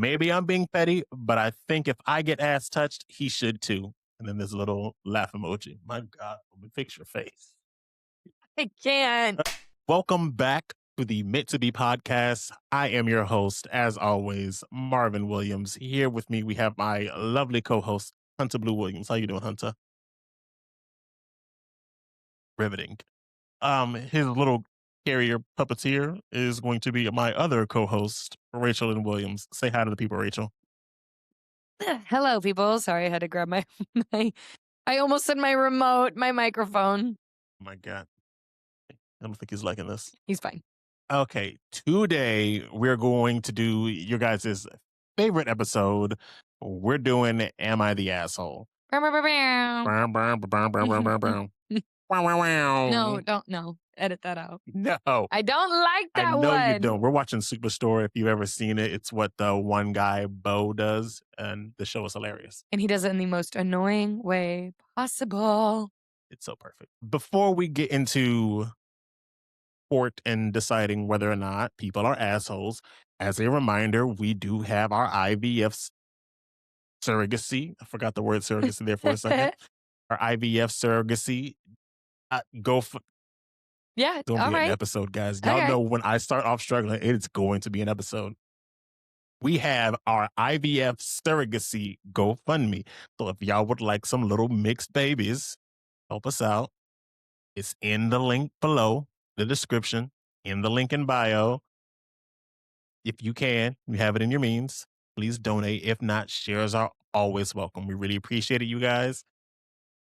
maybe I'm being petty, but I think if I get ass touched, he should too. And then there's a little laugh emoji. My God, let me fix your face. I can't. Welcome back to the Meant to Be podcast. I am your host, as always, Marvin Williams. Here with me, we have my lovely co-host, Hunter Blue Williams. How you doing, Hunter? Riveting. His little carrier puppeteer is going to be my other co-host, Rachel and Williams. Say hi to the people, Rachel. Hello, people. Sorry, I had to grab my I almost said my remote, my microphone. Oh my God. I don't think he's liking this. He's fine. Okay, today we're going to do your guys' favorite episode. We're doing Am I the Asshole? No, don't. No, edit that out. No. I don't like that I know one. you don't. We're watching Superstore. If you've ever seen it, it's what the one guy, Bo, does, and the show is hilarious. And he does it in the most annoying way possible. It's so perfect. Before we get into court and deciding whether or not people are assholes, as a reminder, we do have our IVF surrogacy. I forgot the word surrogacy there for a second. Our IVF surrogacy. Go for Yeah, It's going to all be right. an episode, guys. Y'all Okay. know when I start off struggling, it's going to be an episode. We have our IVF surrogacy GoFundMe. So if y'all would like some little mixed babies, help us out. It's in the link below, the description, in the link in bio. If you can, you have it in your means, please donate. If not, shares are always welcome. We really appreciate it, you guys.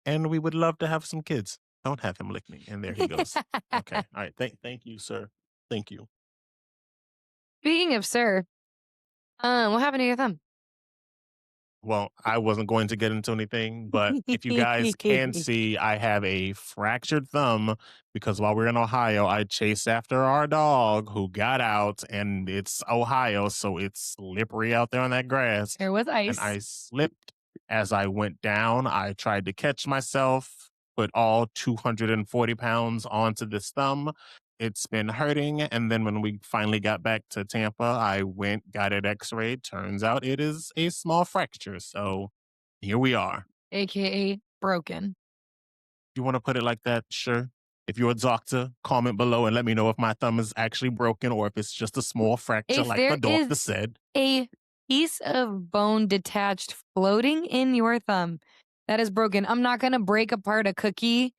And we would love to have some kids. Don't have him lick me. And there he goes. Okay. All right. Thank you, sir. Thank you. Speaking of sir, what happened to your thumb? Well, I wasn't going to get into anything, but if you guys can see, I have a fractured thumb because while we were in Ohio, I chased after our dog who got out, and it's Ohio, so it's slippery out there on that grass. There was ice. And I slipped as I went down. I tried to catch myself, put all 240 pounds onto this thumb. It's been hurting. And then when we finally got back to Tampa, I got it x-rayed. Turns out it is a small fracture. So here we are. AKA broken. If you want to put it like that, sure. If you're a doctor, comment below and let me know if my thumb is actually broken or if it's just a small fracture, If like there the doctor is said. A piece of bone detached floating in your thumb that is broken. I'm not going to break apart a cookie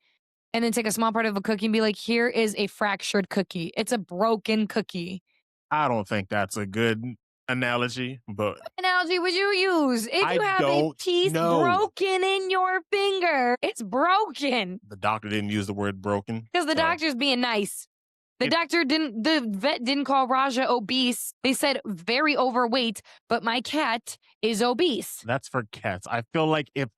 and then take a small part of a cookie and be like, here is a fractured cookie. It's a broken cookie. I don't think that's a good analogy, but What analogy would you use? If I you have a don't piece know. broken in your finger, it's broken. The doctor didn't use the word broken. Because the so- doctor's being nice. The vet didn't call Raja obese. They said very overweight, but my cat is obese. That's for cats. I feel like if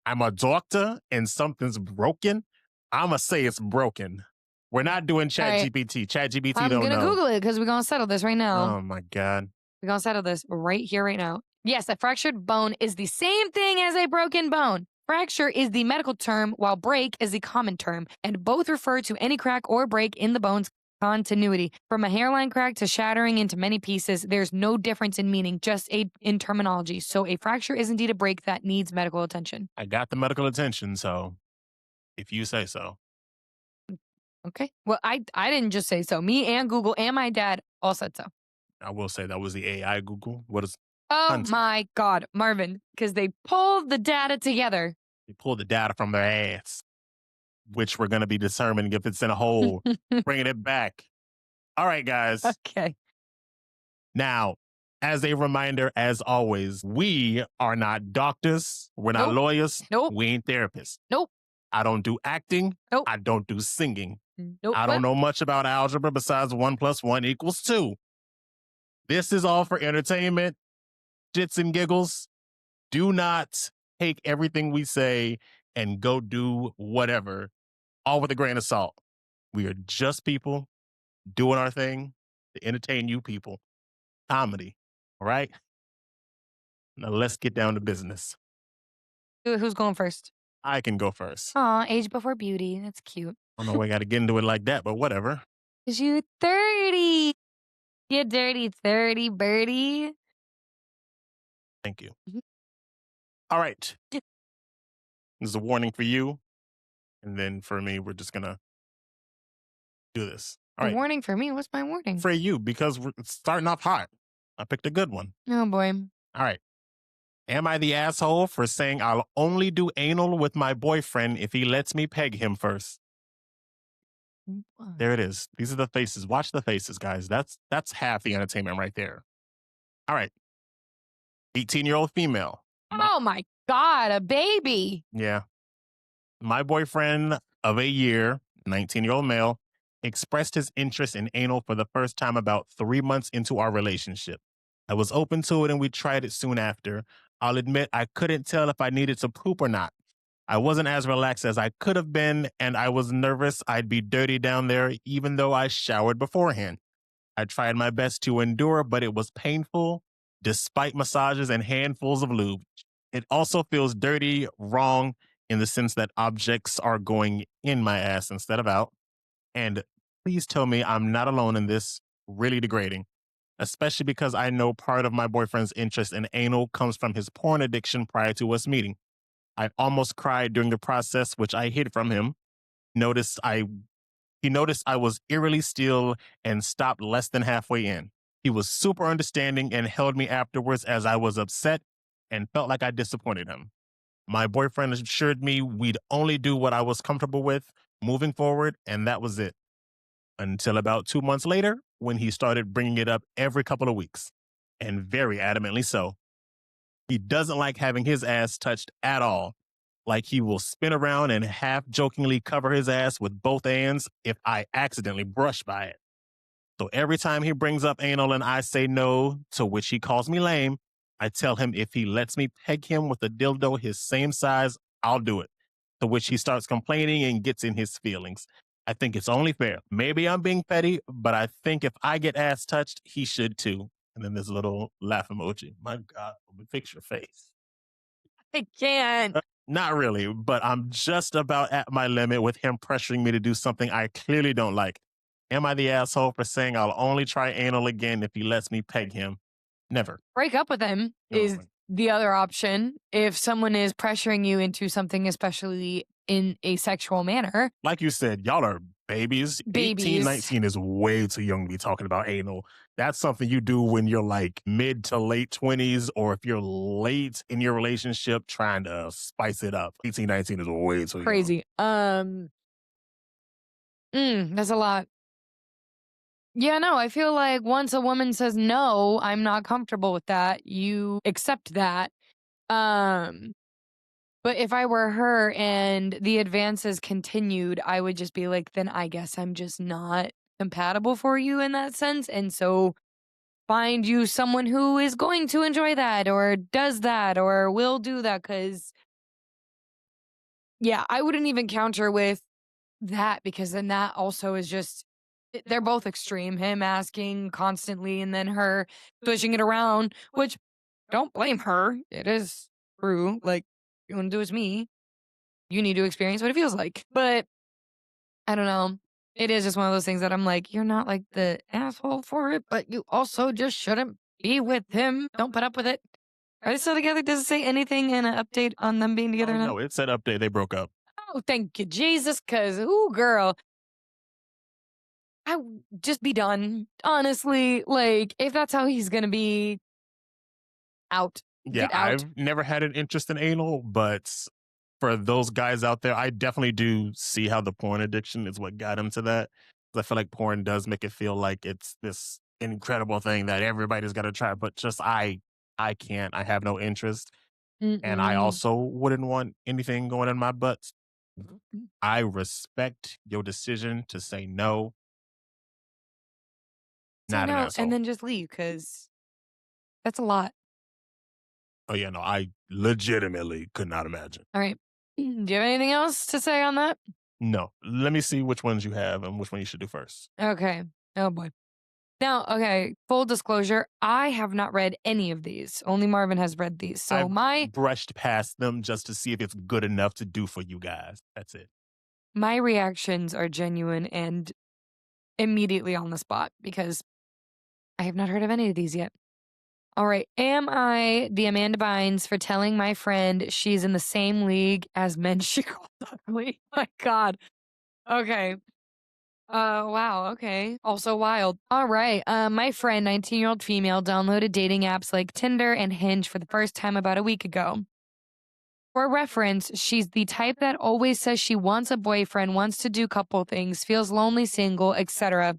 I'm a doctor and something's broken, I'm going to say it's broken. We're not doing ChatGPT. ChatGPT I'm don't going to know. Google it because we're going to settle this right now. Oh, my God. We're going to settle this right here, right now. Yes, a fractured bone is the same thing as a broken bone. Fracture is the medical term, while break is the common term, and both refer to any crack or break in the bone's continuity. From a hairline crack to shattering into many pieces, there's no difference in meaning, just in terminology. So a fracture is indeed a break that needs medical attention. I got the medical attention, so if you say so. Okay. Well, I didn't just say so. Me and Google and my dad all said so. I will say that was the AI Google. What is Oh Hunter? my God, Marvin, because they pulled the data together. They pulled the data from their ass, which we're going to be determining if it's in a hole, bringing it back. All right, guys. Okay. Now, as a reminder, as always, we are not doctors. We're not Nope. lawyers. Nope. We ain't therapists. Nope. I don't do acting. Nope. I don't do singing. Nope. I don't know much about algebra besides 1 + 1 = 2. This is all for entertainment, shits and giggles. Do not take everything we say and go do whatever, all with a grain of salt. We are just people doing our thing to entertain you people. Comedy, all right? Now let's get down to business. Who's going first? I can go first. Aw, age before beauty. That's cute. I don't know why I got to get into it like that, but whatever. 'Cause you're 30. You dirty 30 birdie. Thank you. Mhm. All right. This is a warning for you. And then for me, we're just going to do this. All A right. warning for me? What's my warning? For you, because we're starting off hot. I picked a good one. Oh boy. All right. Am I the asshole for saying I'll only do anal with my boyfriend if he lets me peg him first? There it is. These are the faces. Watch the faces, guys. That's half the entertainment right there. All right. 18-year-old female. Oh my God, a baby. Yeah. My boyfriend of a year, 19-year-old male, expressed his interest in anal for the first time about 3 months into our relationship. I was open to it and we tried it soon after. I'll admit I couldn't tell if I needed to poop or not. I wasn't as relaxed as I could have been, and I was nervous I'd be dirty down there, even though I showered beforehand. I tried my best to endure, but it was painful, despite massages and handfuls of lube. It also feels dirty, wrong, in the sense that objects are going in my ass instead of out. And please tell me I'm not alone in this. Really degrading, especially because I know part of my boyfriend's interest in anal comes from his porn addiction prior to us meeting. I almost cried during the process, which I hid from him. Noticed I He noticed I was eerily still and stopped less than halfway in. He was super understanding and held me afterwards as I was upset and felt like I disappointed him. My boyfriend assured me we'd only do what I was comfortable with moving forward, and that was it. Until about 2 months later, when he started bringing it up every couple of weeks, and very adamantly so. He doesn't like having his ass touched at all. Like he will spin around and half jokingly cover his ass with both hands if I accidentally brush by it. So every time he brings up anal and I say no, to which he calls me lame, I tell him if he lets me peg him with a dildo his same size, I'll do it. To which he starts complaining and gets in his feelings. I think it's only fair. Maybe I'm being petty, but I think if I get ass touched, he should too. And then there's a little laugh emoji. My God, let me fix your face. I can't. Not really, but I'm just about at my limit with him pressuring me to do something I clearly don't like. Am I the asshole for saying I'll only try anal again if he lets me peg him? Never. Break up with him is Oh, the other option. If someone is pressuring you into something, especially in a sexual manner, like you said, y'all are babies. 18, babies. 19 is way too young to be talking about anal. That's something you do when you're like mid to late 20s, or if you're late in your relationship trying to spice it up. 18, 19 is way too young. Crazy. That's a lot. Yeah, no, I feel like once a woman says no, I'm not comfortable with that. You accept that. Um, but if I were her and the advances continued, I would just be like, then I guess I'm just not compatible for you in that sense. And so find you someone who is going to enjoy that or does that or will do that. Cause yeah, I wouldn't even counter with that because then that also is just they're both extreme. Him asking constantly and then her pushing it around, which don't blame her. It is true. Like, you want to do as me, you need to experience what it feels like. But I don't know. It is just one of those things that I'm like, you're not like the asshole for it, but you also just shouldn't be with him. Don't put up with it. Are they still together? Does it say anything in an update on them being together Oh, or not? no, it said update. They broke up. Oh, thank you, Jesus. Cause, ooh, girl, I would just be done. Honestly, like, if that's how he's gonna be, out. Yeah, Get out. I've never had an interest in anal, but for those guys out there, I definitely do see how the porn addiction is what got him to that. 'Cause I feel like porn does make it feel like it's this incredible thing that everybody's got to try, but just I can't. I have no interest, and I Mm-mm. also wouldn't want anything going in my butt. I respect your decision to say no. Say Not an no and asshole. then just leave because that's a lot. Oh yeah, no, I legitimately could not imagine. All right. Do you have anything else to say on that? No, let me see which ones you have and which one you should do first. Okay. Oh boy. Now, okay, full disclosure, I have not read any of these. Only Marvin has read these. So I've my brushed past them just to see if it's good enough to do for you guys. That's it. my reactions are genuine and immediately on the spot because I have not heard of any of these yet. All right. Am I the Amanda Bynes for telling my friend she's in the same league as men she calls ugly? My God. Okay. Wow. Okay. Also wild. All right. My friend, 19-year-old female, downloaded dating apps like Tinder and Hinge for the first time about a week ago. For reference, she's the type that always says she wants a boyfriend, wants to do couple things, feels lonely, single, etc.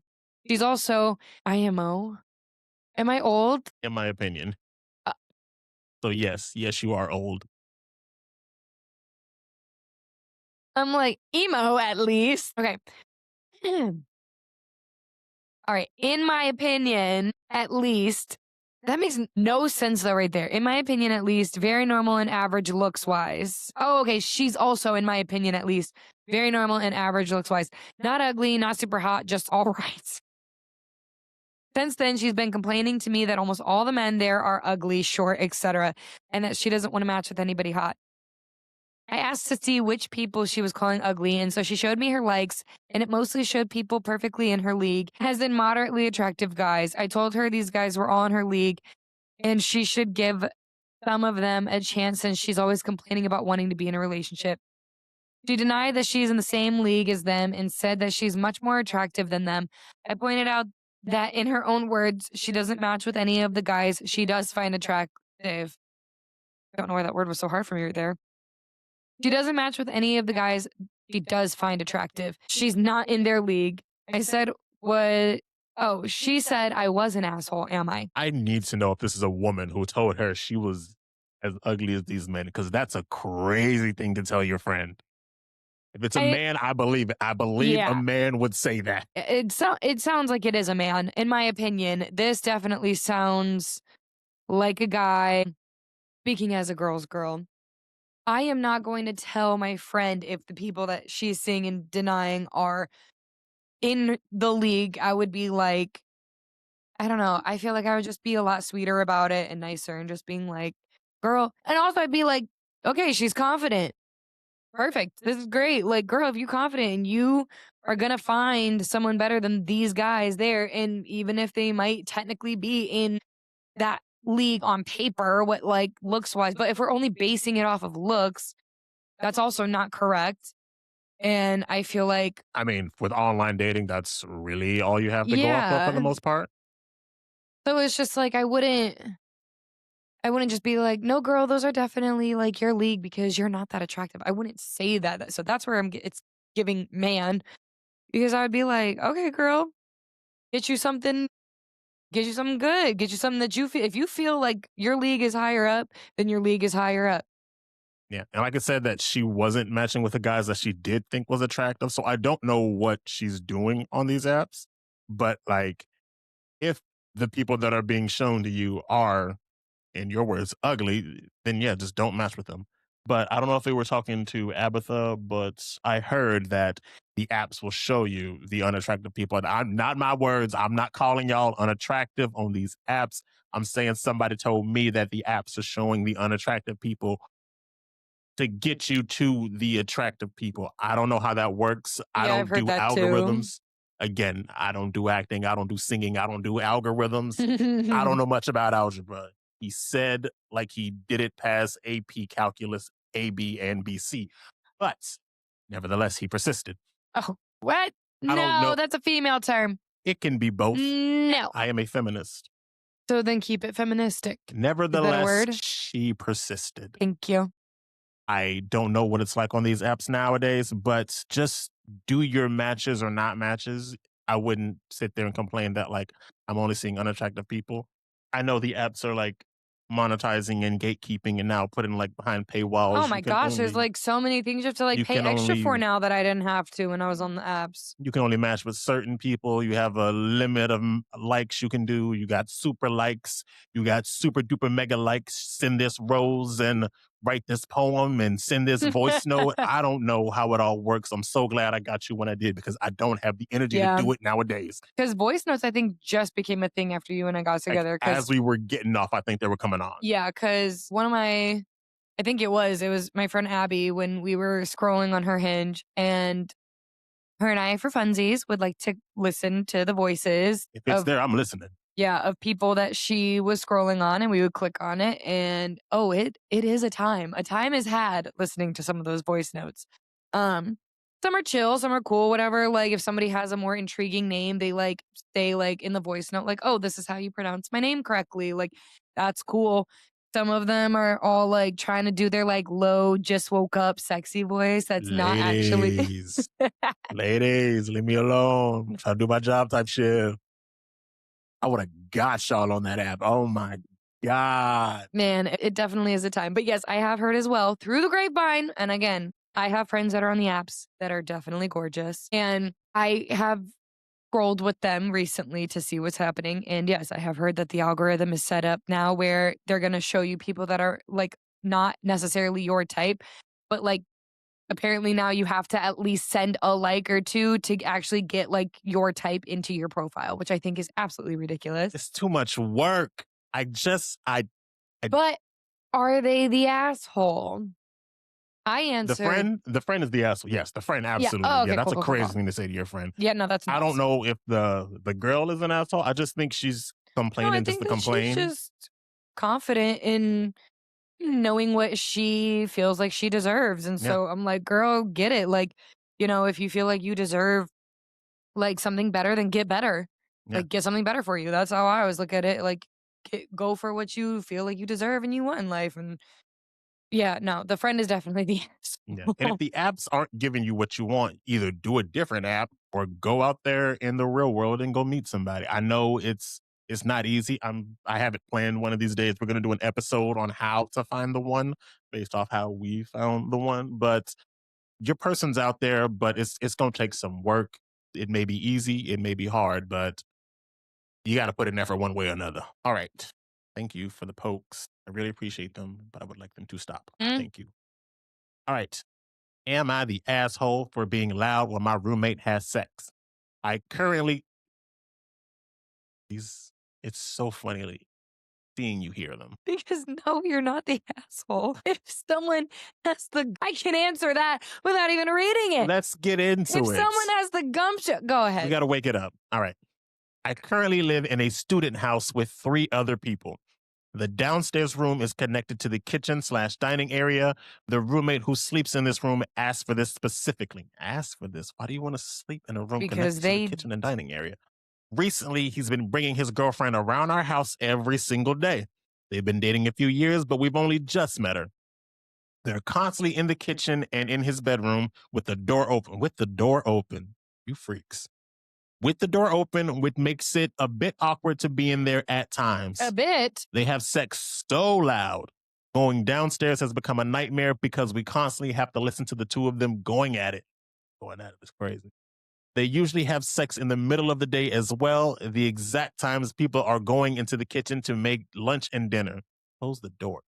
She's also IMO. Am I old? In my opinion. Uh, So yes, you are old. I'm like emo at least. Okay. All right. In my opinion, at least, that makes no sense though, right there. In my opinion, at least, very normal and average looks wise. Oh, okay. She's also, in my opinion, at least, very normal and average looks wise. Not ugly, not super hot, just all right. Since then, she's been complaining to me that almost all the men there are ugly, short, etc., and that she doesn't want to match with anybody hot. I asked to see which people she was calling ugly, and so she showed me her likes, and it mostly showed people perfectly in her league, as in moderately attractive guys. I told her these guys were all in her league, and she should give some of them a chance since she's always complaining about wanting to be in a relationship. She denied that she's in the same league as them and said that she's much more attractive than them. I pointed out that in her own words, she doesn't match with any of the guys she does find attractive. I don't know why that word was so hard for me right there. She doesn't match with any of the guys she does find attractive. She's not in their league. I said, what? Oh, she said I was an asshole. Am I? I need to know if this is a woman who told her she was as ugly as these men, because that's a crazy thing to tell your friend. If it's a man, I believe it. I believe a Yeah. man would say that. It sounds like it is a man. In my opinion, this definitely sounds like a guy speaking as a girl's girl. I am not going to tell my friend if the people that she's seeing and denying are in the league. I would be like, I don't know. I feel like I would just be a lot sweeter about it and nicer and just being like, girl. And also, I'd be like, okay, she's confident. Perfect. This is great. Like, girl, if you're confident and you are going to find someone better than these guys there, and even if they might technically be in that league on paper, what like looks wise, but if we're only basing it off of looks, that's also not correct. And I feel like, I mean, with online dating, that's really all you have to go off of for the yeah. most part. So it's just like I wouldn't just be like, no, girl, those are definitely like your league because you're not that attractive. I wouldn't say that. So that's where it's giving man because I would be like, okay, girl, get you something, get you something good, get you something that you feel. If you feel like your league is higher up, then your league is higher up. Yeah. And like I said, that she wasn't matching with the guys that she did think was attractive. So I don't know what she's doing on these apps. But like, if the people that are being shown to you are, in your words, ugly, then yeah, just don't match with them. But I don't know if they were talking to Abatha, but I heard that the apps will show you the unattractive people. And I'm not my words. I'm not calling y'all unattractive on these apps. I'm saying somebody told me that the apps are showing the unattractive people to get you to the attractive people. I don't know how that works. I Yeah, I've don't heard do that too. algorithms. Again, I don't do acting. I don't do singing. I don't do algorithms. I don't know much about algebra. He said like he did it past AP calculus, A, B, and BC. But nevertheless, he persisted. Oh, what? I don't No, know. that's a female term. It can be both. No. I am a feminist. So then keep it feministic. Nevertheless, word? she persisted. Thank you. I don't know what it's like on these apps nowadays, but just do your matches or not matches. I wouldn't sit there and complain that like I'm only seeing unattractive people. I know the apps are like monetizing and gatekeeping and now putting like behind paywalls. Oh my gosh, there's like so many things you have to like you pay can extra for only now that I didn't have to when I was on the apps. you can only match with certain people. You have a limit of likes you can do. You got super likes. You got super duper mega likes. Send this rose and write this poem and send this voice note. I don't know how it all works. I'm so glad I got you when I did because I don't have the energy to Yeah. do it nowadays. Because voice notes, I think, just became a thing after you and I got Like, together. as we were getting off, I think they were coming on. Yeah, because one of my, I think it was my friend Abby when we were scrolling on her Hinge and her and I, for funsies, would like to listen to the voices. If it's there, I'm listening. Yeah, of people that she was scrolling on, and we would click on it, and, oh, it is a time. A time is had listening to some of those voice notes. Um, some are chill, some are cool, whatever, like, if somebody has a more intriguing name, they, like, say, like, in the voice note, like, "Oh, this is how you pronounce my name correctly," like, that's cool. Some of them are all, like, trying to do their, like, low, just woke up sexy voice that's not actually Ladies, ladies, leave me alone. I'm trying to do my job type shit. I would have got y'all on that app. Oh my God. Man, it definitely is a time. But yes, I have heard as well through the grapevine. And again, I have friends that are on the apps that are definitely gorgeous. And I have scrolled with them recently to see what's happening. And yes, I have heard that the algorithm is set up now where they're going to show you people that are like not necessarily your type, but like apparently now you have to at least send a like or two to actually get like your type into your profile, which I think is absolutely ridiculous. It's too much work. I But are they the asshole? I answered, the friend is the asshole. Yes, the friend yeah. absolutely. Oh, Yeah, okay, that's cool, a cool, cool, crazy cool. thing to say to your friend. Yeah, no, that's I nuts. don't know if the girl is an asshole. I just think she's No, I complaining just think to that she's complain. just confident in knowing what she feels like she deserves. And Yeah, so I'm like, girl, get it. Like, if you feel like you deserve like something better, then get better. yeah, Like, get something better for you. That's how I always look at it. Like, go for what you feel like you deserve and you want in life. And yeah, no, the friend is definitely the yeah. And if asshole. the apps aren't giving you what you want, either do a different app or go out there in the real world and go meet somebody. I know it's not easy. I have it planned one of these days. We're gonna do an episode on how to find the one based off how we found the one. But your person's out there, but it's gonna take some work. It may be easy, it may be hard, but you got to put in effort one way or another. All right. Thank you for the pokes. I really appreciate them, but I would like them to stop. Mm, Thank you. All right. Am I the asshole for being loud when my roommate has sex? I currently these it's so funny seeing you hear them. because no, you're not the asshole. If someone I can answer that without even reading it. Let's get If into it. someone has the gumption, go We ahead. got to wake it up. All right. I currently live in a student house with 3 other people. The downstairs room is connected to the kitchen/dining area. The roommate who sleeps in this room asked for this specifically. Asked for this? Why do you want to sleep in a room Because connected to the they kitchen and dining area? Recently, he's been bringing his girlfriend around our house every single day. They've been dating a few years, but we've only just met her. They're constantly in the kitchen and in his bedroom with the door open. With the door open. You freaks. With the door open, which makes it a bit awkward to be in there at times. a bit. They have sex so loud. Going downstairs has become a nightmare because we constantly have to listen to the two of them going at it. Going at it is crazy. They usually have sex in the middle of the day as well, the exact times people are going into the kitchen to make lunch and dinner. Close the door.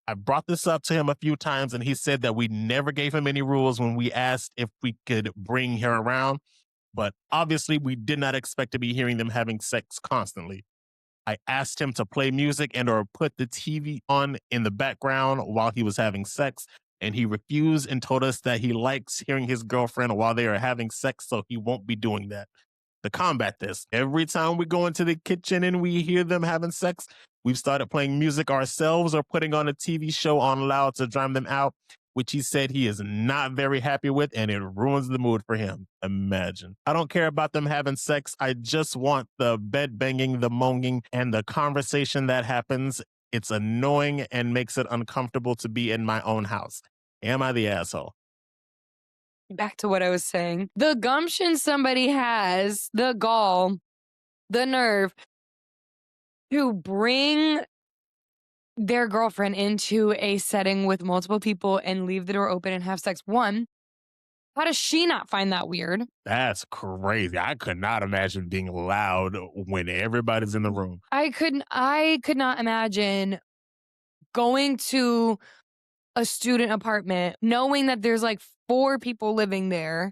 I brought this up to him a few times and he said that we never gave him any rules when we asked if we could bring her around, but obviously we did not expect to be hearing them having sex constantly. I asked him to play music and or put the TV on in the background while he was having sex, and he refused and told us that he likes hearing his girlfriend while they are having sex, so he won't be doing that. To combat this, every time we go into the kitchen and we hear them having sex, we've started playing music ourselves or putting on a TV show on loud to drown them out, which he said he is not very happy with and it ruins the mood for him. Imagine. I don't care about them having sex. I just want the bed banging, the moaning, and the conversation that happens. It's annoying and makes it uncomfortable to be in my own house. Am I the asshole? Back to what I was saying. The gumption somebody has, the gall, the nerve to bring their girlfriend into a setting with multiple people and leave the door open and have sex. One, how does she not find that weird? That's crazy. I could not imagine being loud when everybody's in the room. I could not imagine going to a student apartment knowing that there's like 4 people living there,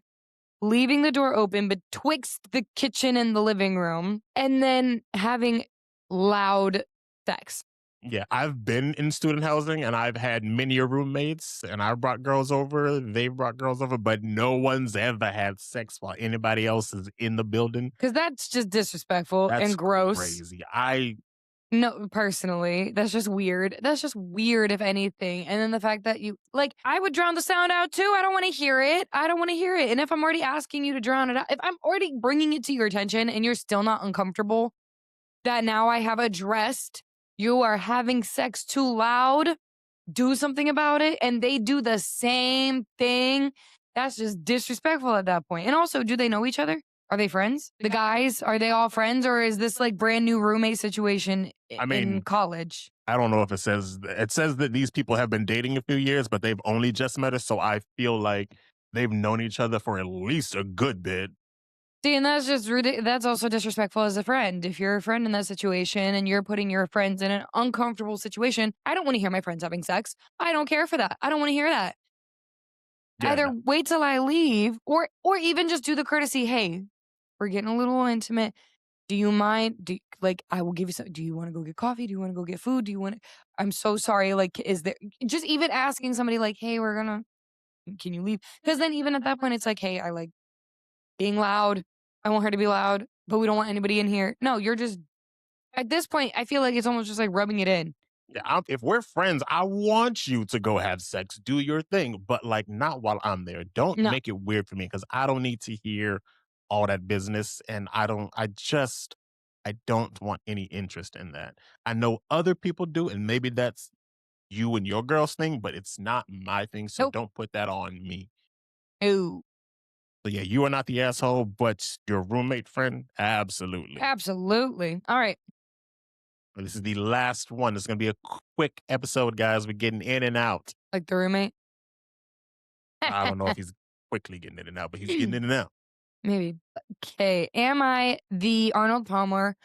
leaving the door open betwixt the kitchen and the living room, and then having loud sex. Yeah, I've been in student housing and I've had many roommates and I brought girls over, they brought girls over, but no one's ever had sex while anybody else is in the building. Because that's just disrespectful That's and gross. crazy. I No, personally, that's just weird. That's just weird, if anything. And then the fact that I would drown the sound out too. I don't want to hear it. I don't want to hear it. And if I'm already asking you to drown it out, if I'm already bringing it to your attention and you're still not uncomfortable, that now I have addressed you are having sex too loud, do something about it. And they do the same thing. That's just disrespectful at that point. And also, do they know each other? Are they friends? The guys, are they all friends, or is this like brand new roommate situation I in mean, college? I don't know if it says that these people have been dating a few years, but they've only just met us, so I feel like they've known each other for at least a good bit. See, and that's just that's also disrespectful as a friend. If you're a friend in that situation and you're putting your friends in an uncomfortable situation, I don't want to hear my friends having sex. I don't care for that. I don't want to hear that. Yeah, Either no, wait till I leave or even just do the courtesy, "Hey, we're getting a little intimate. Do you mind? I will give you some. Do you want to go get coffee? Do you want to go get food? Do you want? I'm so sorry. Like, is there just even asking somebody like, hey, can you leave? Because then even at that point, it's like, hey, I like being loud. I want her to be loud, but we don't want anybody in here. No, you're just at this point. I feel like it's almost just like rubbing it in. yeah, if we're friends, I want you to go have sex, do your thing, but like not while I'm there. Don't No, make it weird for me because I don't need to hear all that business, and I don't want any interest in that. I know other people do, and maybe that's you and your girl's thing, but it's not my thing. So nope, don't put that on me. no, So yeah, you are not the asshole, but your roommate friend, absolutely. absolutely. All right, This is the last one. It's going to be a quick episode, guys. We're getting in and out. like the roommate. I don't know if he's quickly getting in and out, but he's getting in and out. Maybe. Okay, am I the Arnold Palmer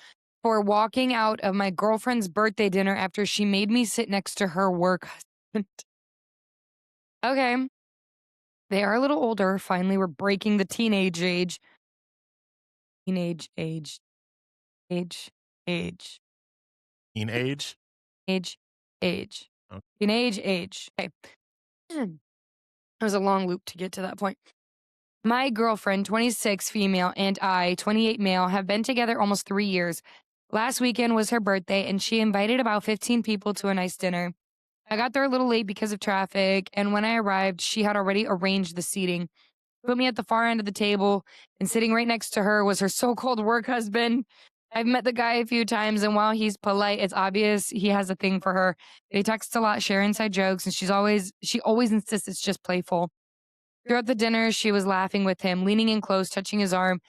for walking out of my girlfriend's birthday dinner after she made me sit next to her work husband? Okay. They are a little older. Finally, we're breaking the teenage age. Teenage age. Age. Age. Teen age. Age. Age. Oh, Teenage age. Okay. It was a long loop to get to that point. My girlfriend, 26 female, and I, 28 male, have been together almost 3 years. Last weekend was her birthday, and she invited about 15 people to a nice dinner. I got there a little late because of traffic, and when I arrived, she had already arranged the seating. Put me at the far end of the table, and sitting right next to her was her so called work husband. I've met the guy a few times, and while he's polite, it's obvious he has a thing for her. They text a lot, share inside jokes, and she always insists it's just playful. Throughout the dinner, she was laughing with him, leaning in close, touching his arm,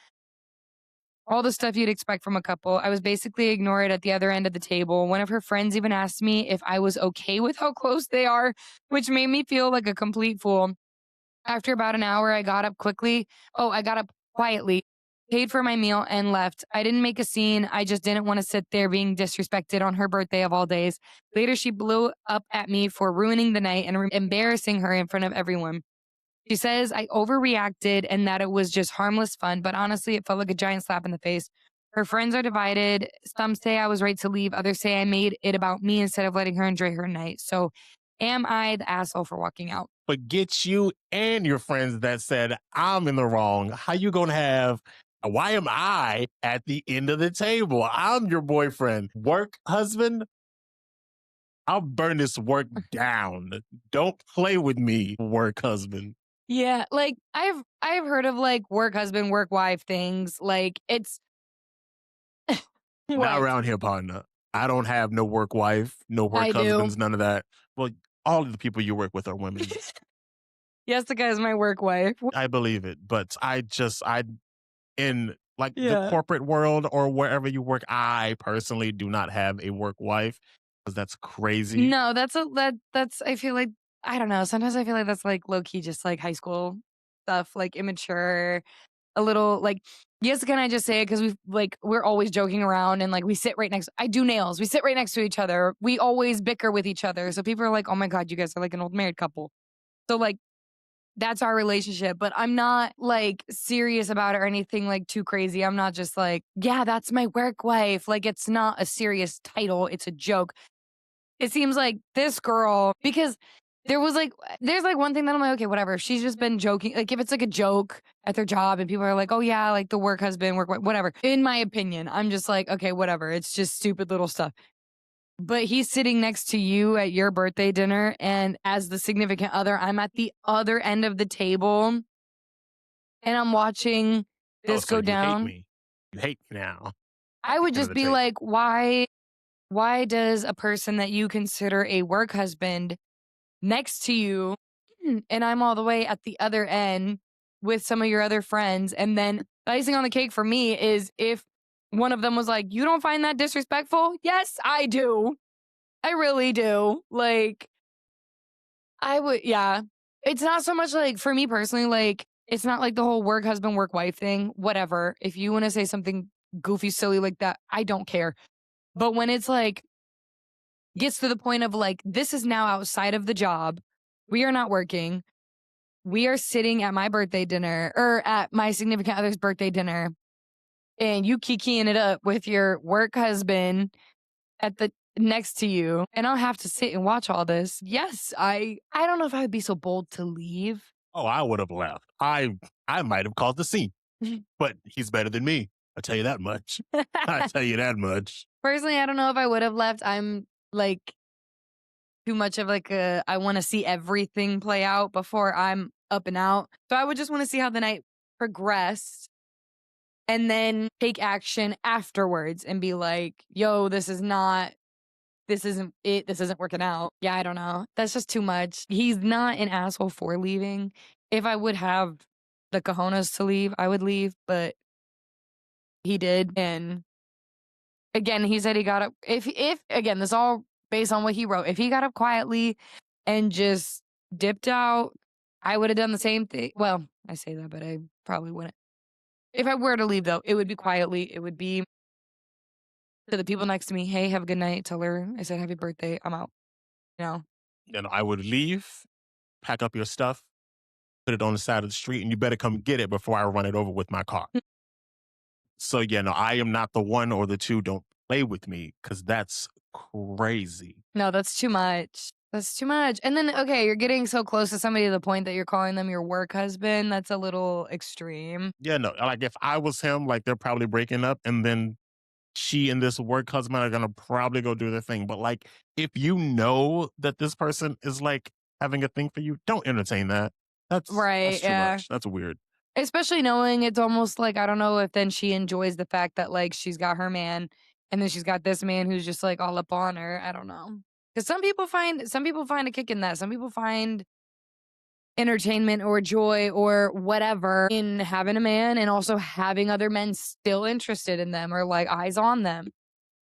all the stuff you'd expect from a couple. I was basically ignored at the other end of the table. One of her friends even asked me if I was okay with how close they are, which made me feel like a complete fool. After about an hour, I got up quickly. Oh, I got up quietly, paid for my meal, and left. I didn't make a scene. I just didn't want to sit there being disrespected on her birthday of all days. Later, she blew up at me for ruining the night and embarrassing her in front of everyone. She says I overreacted and that it was just harmless fun, but honestly, it felt like a giant slap in the face. Her friends are divided. Some say I was right to leave. Others say I made it about me instead of letting her enjoy her night. So, am I the asshole for walking out? forget you and your friends that said I'm in the wrong. How you gonna have? Why am I at the end of the table? I'm your boyfriend, work husband. I'll burn this work down. Don't play with me, work husband. Yeah, like I've heard of like work husband, work wife things. Like it's Not what around here, partner. I don't have no work wife, no work I do. husbands, none of that. Well, all of the people you work with are women. Yes, the guy's my work wife. I believe it, but I in like the Yeah. corporate world or wherever you work, I personally do not have a work wife because that's crazy. No, that's I feel like I don't know. Sometimes I feel like that's like low key just like high school stuff, like immature, a little like yes, can I just say it? Because we're always joking around and like we sit right next I do nails. We sit right next to each other. We always bicker with each other. So people are like, oh my God, you guys are like an old married couple. So like that's our relationship, but I'm not like serious about it or anything like too crazy. I'm not just like, yeah, that's my work wife. Like it's not a serious title. It's a joke. it seems like this girl, because there's like one thing that I'm like, okay, whatever. If she's just been joking, like if it's like a joke at their job and people are like, oh yeah, like the work husband, whatever. In my opinion, I'm just like, okay, whatever. It's just stupid little stuff. But he's sitting next to you at your birthday dinner, and as the significant other, I'm at the other end of the table and I'm watching Oh, this so go you hate down. me. You hate me now. I would End of just the be table. like, why does a person that you consider a work husband next to you and I'm all the way at the other end with some of your other friends? And then the icing on the cake for me is if one of them was like, you don't find that disrespectful? Yes, I do. I really do. Like, I would, yeah. It's not so much like for me personally, like, it's not like the whole work husband, work wife thing. Whatever. If you want to say something goofy, silly like that, I don't care. But when it's like, gets to the point of like, this is now outside of the job, we are not working. We are sitting at my birthday dinner or at my significant other's birthday dinner, and you kikiing it up with your work husband at the next to you, and I'll have to sit and watch all this. Yes, I don't know if I would be so bold to leave. Oh, I would have left. I might have caused a scene, but he's better than me. I tell you that much. I tell you that much. Personally, I don't know if I would have left. I'm like too much of like a I want to see everything play out before I'm up and out. So I would just want to see how the night progressed and then take action afterwards and be like, yo, this isn't it. This isn't working out. Yeah, I don't know. That's just too much. He's not an asshole for leaving. If I would have the cojones to leave, I would leave, but he did. And again, he said he got up. If again, this all based on what he wrote. If he got up quietly and just dipped out, I would have done the same thing. Well, I say that, but I probably wouldn't. If I were to leave, though, it would be quietly. It would be to the people next to me. Hey, have a good night. Tell her I said happy birthday. I'm out. You know. And I would leave, pack up your stuff, put it on the side of the street, and you better come get it before I run it over with my car. So, yeah, no, I am not the one or the two. Don't play with me because that's crazy. No, that's too much. That's too much. And then, okay, you're getting so close to somebody to the point that you're calling them your work husband. That's a little extreme. Yeah, no, like if I was him, like they're probably breaking up and then she and this work husband are going to probably go do their thing. But like, if you know that this person is like having a thing for you, don't entertain that. That's Right. too Yeah. much. That's weird. Especially knowing it's almost like, I don't know if then she enjoys the fact that like she's got her man and then she's got this man who's just like all up on her. I don't know. Because some people find a kick in that. Some people find entertainment or joy or whatever in having a man and also having other men still interested in them or like eyes on them.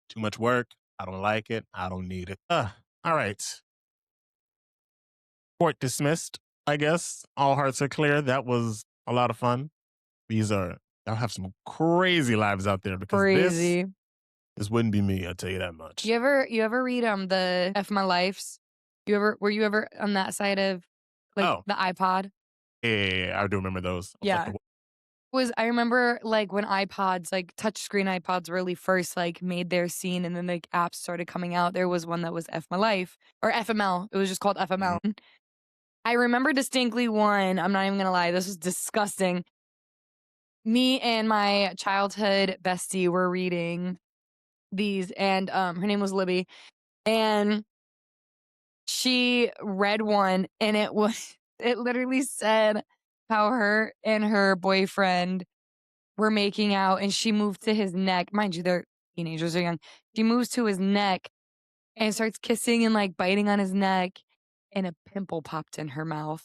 Too much work. I don't like it. I don't need it. All right. Court dismissed, I guess. All hearts are clear. That was a lot of fun. Y'all have some crazy lives out there because Crazy. this wouldn't be me, I'll tell you that much. You ever read the F My Lifes? Were you ever on that side of like Oh, the iPod? yeah, I do remember those. Of, like, Yeah. I remember like when iPods, like touchscreen iPods really first like made their scene and then like apps started coming out. There was one that was F My Life or FML. It was just called FML. I remember distinctly one, I'm not even gonna lie, this was disgusting. Me and my childhood bestie were reading these and her name was Libby. And she read one and it literally said how her and her boyfriend were making out and she moved to his neck. Mind you, they're teenagers, they're young. She moves to his neck and starts kissing and like biting on his neck and a pimple popped in her mouth.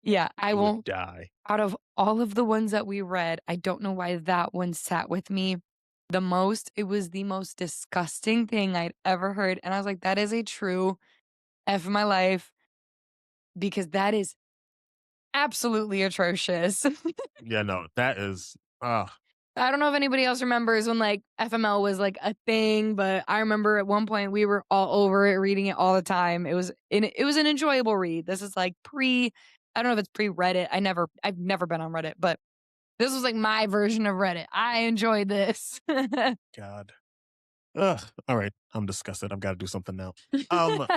Yeah, I you would won't. die. Out of all of the ones that we read, I don't know why that one sat with me the most. It was the most disgusting thing I'd ever heard. And I was like, that is a true F of my life because that is absolutely atrocious. Yeah, no, that is, I don't know if anybody else remembers when like FML was like a thing, but I remember at one point we were all over it, reading it all the time. It was an enjoyable read. This is like I don't know if it's pre Reddit. I've never been on Reddit, but this was like my version of Reddit. I enjoyed this. God. Ugh, all right, I'm disgusted. I've got to do something now. Um,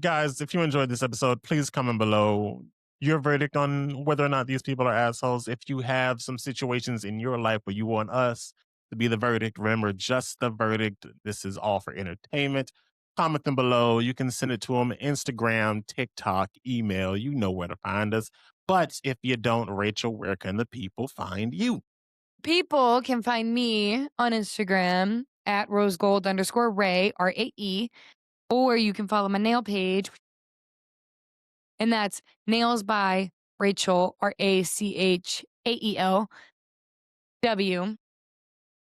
Guys, if you enjoyed this episode, please comment below your verdict on whether or not these people are assholes. If you have some situations in your life where you want us to be the verdict, remember, just the verdict. This is all for entertainment. Comment them below. You can send it to them Instagram, TikTok, email. You know where to find us. But if you don't, Rachel, where can the people find you? People can find me on Instagram at rosegold_Ray, RAE, or you can follow my nail page, and that's Nails by Rachel, RACHAELW.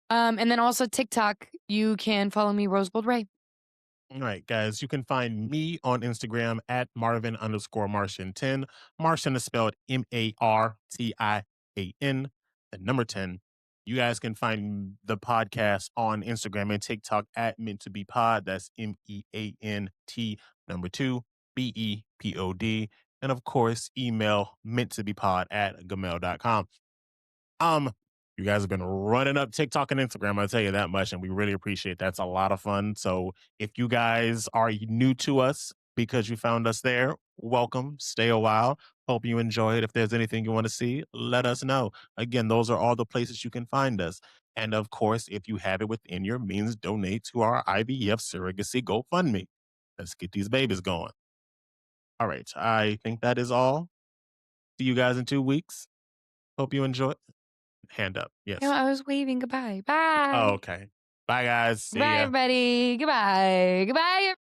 And then also TikTok, you can follow me, Rose Gold Ray. All right, guys, you can find me on Instagram at Marvin_Martian10. Martian is spelled Martian, the number 10. You guys can find the podcast on Instagram and TikTok at Meant to Be Pod. That's MEANT number 2 BEPOD. And of course, email meant to be pod at gmail.com. You guys have been running up TikTok and Instagram, I'll tell you that much, and we really appreciate that. It's a lot of fun. So if you guys are new to us because you found us there, welcome. Stay a while. Hope you enjoy it. If there's anything you want to see, let us know. Again, those are all the places you can find us. And of course, if you have it within your means, donate to our IVF surrogacy GoFundMe. Let's get these babies going. All right. I think that is all. See you guys in 2 weeks. Hope you enjoy. Hand up. Yes. No, I was waving goodbye. Oh, Bye. okay. Bye, guys. See Bye, ya. everybody. Goodbye. Goodbye.